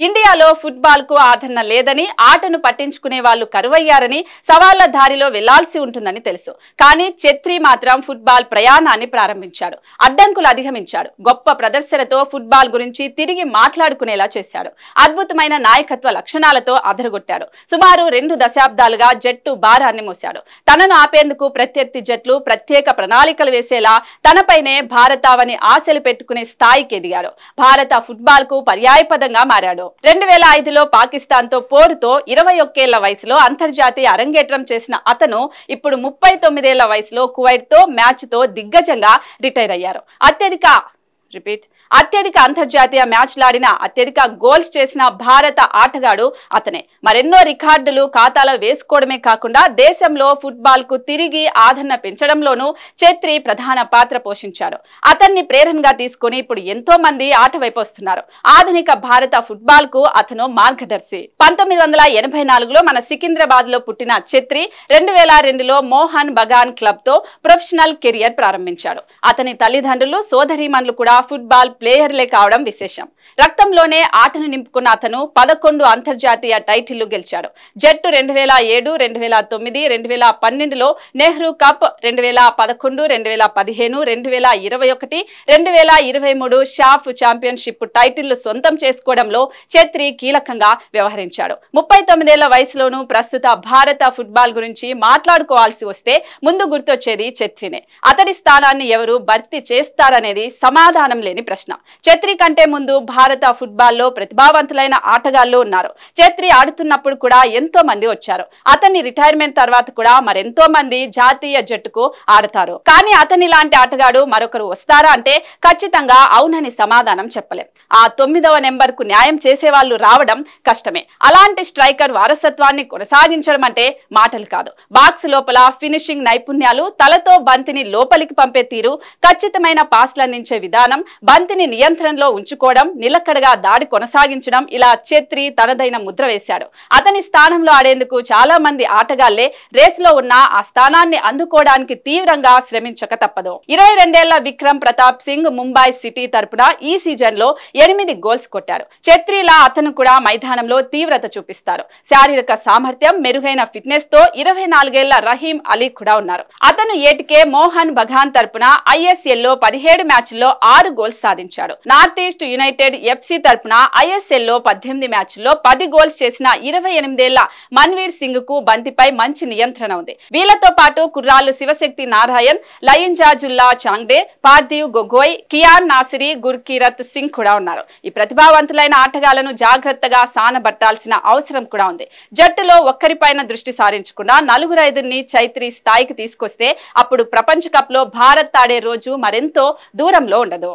ఇండియాలో ఫుట్బాల్ కు ఆదరణ లేదని ఆటను పట్టించుకునే వాళ్ళు కరువయ్యారని సవాళ్ల దారిలో వెళ్లాల్సి ఉంటుందని తెలుసు. కానీ ఛెత్రి మాత్రం ఫుట్బాల్ ప్రయాణాన్ని ప్రారంభించాడు. అడ్డంకులు అధిగమించాడు. గొప్ప ప్రదర్శనతో ఫుట్బాల్ గురించి తిరిగి మాట్లాడుకునేలా చేశాడు. అద్భుతమైన నాయకత్వ లక్షణాలతో అదరగొట్టాడు. సుమారు 2 దశాబ్దాలుగా జట్టు భారాన్ని మోశాడు. తనను ఆపేందుకు ప్రత్యర్థి జట్లు ప్రత్యేక ప్రణాళికలు వేసేలా తనపైనే భారతావని ఆశలు పెట్టుకునే స్థాయికి ఎదిగాడు. భారత ఫుట్బాల్ కు పర్యాయపదంగా మారాడు. 2005లో పాకిస్తాన్ తో పోరుతో 21 ఏళ్ల వయసులో అంతర్జాతీయ అరంగేట్రం చేసిన అతను ఇప్పుడు 39 ఏళ్ల వయసులో కువైట్ తో మ్యాచ్ తో దిగ్గజంగా రిటైర్ అయ్యారు. అత్యధిక అంతర్జాతీయ మ్యాచ్లాడిన అత్యధిక గోల్స్ చేసిన భారత ఆటగాడు అతనే. మరెన్నో రికార్డులు ఖాతాలో వేసుకోవడమే కాకుండా దేశంలో ఫుట్బాల్ కు తిరిగి ఆదరణ పెంచడంలోనూ ఛెత్రి ప్రధాన పాత్ర పోషించారు. అతన్ని ప్రేరణగా తీసుకుని ఇప్పుడు ఎంతో మంది ఆట వైపు వస్తున్నారు. ఆధునిక భారత ఫుట్బాల్ కు అతను మార్గదర్శి. 1984లో మన సికింద్రాబాద్ లో పుట్టిన ఛెత్రి 2002లో మోహన్ బగాన్ క్లబ్ తో ప్రొఫెషనల్ కెరియర్ ప్రారంభించాడు. అతని తల్లిదండ్రులు సోదరీమణులు కూడా ఫుట్బాల్ ప్లేయర్లే కావడం విశేషం. రక్తంలోనే ఆటను నింపుకున్న అతను 11 అంతర్జాతీయ టైటిళ్లు గెలిచాడు. జట్టు 2007, 2009, 2012లో నెహ్రూ కప్, 2011, 2015, 2021, 2023 షాఫ్ ఛాంపియన్షిప్ టైటిళ్లు సొంతం చేసుకోవడంలో ఛెత్రి కీలకంగా వ్యవహరించాడు. 39 ఏళ్ల వయసులోనూ ప్రస్తుత భారత ఫుట్బాల్ గురించి మాట్లాడుకోవాల్సి వస్తే ముందు గుర్తొచ్చేది ఛెత్రినే. అతడి స్థానాన్ని ఎవరు భర్తీ చేస్తారనేది సమాధానం లేని ప్రశ్న. ఛెత్రి కంటే ముందు భారత ఫుట్బాల్లో ప్రతిభావంతులైన ఆటగాళ్లు ఉన్నారు. ఛెత్రి ఆడుతున్నప్పుడు కూడా ఎంతో మంది వచ్చారు. అతని రిటైర్మెంట్ తర్వాత కూడా మరెంతో మంది జాతీయ జట్టుకు ఆడతారు. కానీ అతని లాంటి ఆటగాడు మరొకరు వస్తారా అంటే ఖచ్చితంగా అవునని సమాధానం చెప్పలేం. ఆ 9వ నెంబర్ కు న్యాయం చేసే వాళ్ళు రావడం కష్టమే. అలాంటి స్ట్రైకర్ వారసత్వాన్ని కొనసాగించడం అంటే మాటలు కాదు. బాక్స్ లోపల ఫినిషింగ్ నైపుణ్యాలు, తలతో బంతిని లోపలికి పంపే తీరు, ఖచ్చితమైన పాస్లందించే విధానం, బంతిని నియంత్రణలో ఉంచుకోవడం, నిలకడగా దాడి కొనసాగించడం, ఇలా ఛెత్రి తనదైన ముద్ర వేశాడు. అతని స్థానంలో ఆడేందుకు చాలా మంది ఆటగాళ్లే రేసులో ఉన్న ఆ స్థానాన్ని అందుకోవడానికి తీవ్రంగా శ్రమించక తప్పదు. 22 ఏళ్ల విక్రమ్ ప్రతాప్ సింగ్ ముంబై సిటీ తరపున ఈ సీజన్ లో 8 గోల్స్ కొట్టారు. ఛెత్రిలా అతను కూడా మైదానంలో తీవ్రత చూపిస్తారు. శారీరక సామర్థ్యం, మెరుగైన ఫిట్నెస్ తో 24 ఏళ్ల రహీం అలీ కూడా ఉన్నారు. అతను ఏటికే మోహన్ బగాన్ తరపున ISL లో 17 మ్యాచ్ల్లో 6 గోల్స్ సాధించాడు. నార్త్ ఈస్ట్ యునైటెడ్ FC తరపున ISL లో 18 మ్యాచ్ల్లో 10 గోల్స్ చేసిన 28 ఏళ్ల మన్వీర్ సింగ్ కు బంతిపై మంచి నియంత్రణ ఉంది. వీళ్లతో పాటు కుర్రాళ్లు శివశక్తి నారాయణ్, లయింజాజుల్లా చాంగ్డే, పార్థివ్ గొగోయ్, కియాన్ నాసిరి, గుర్కీరత్ సింగ్ కూడా ఉన్నారు. ఈ ప్రతిభావంతులైన ఆటగాళ్లను జాగ్రత్తగా సానబట్టాల్సిన అవసరం కూడా ఉంది. జట్టులో ఒక్కరిపైన దృష్టి సారించకుండా 4-5ని ఛెత్రి స్థాయికి తీసుకొస్తే అప్పుడు ప్రపంచ కప్ లో భారత్ ఆడే రోజు మరెంతో దూరంలో ఉండదు.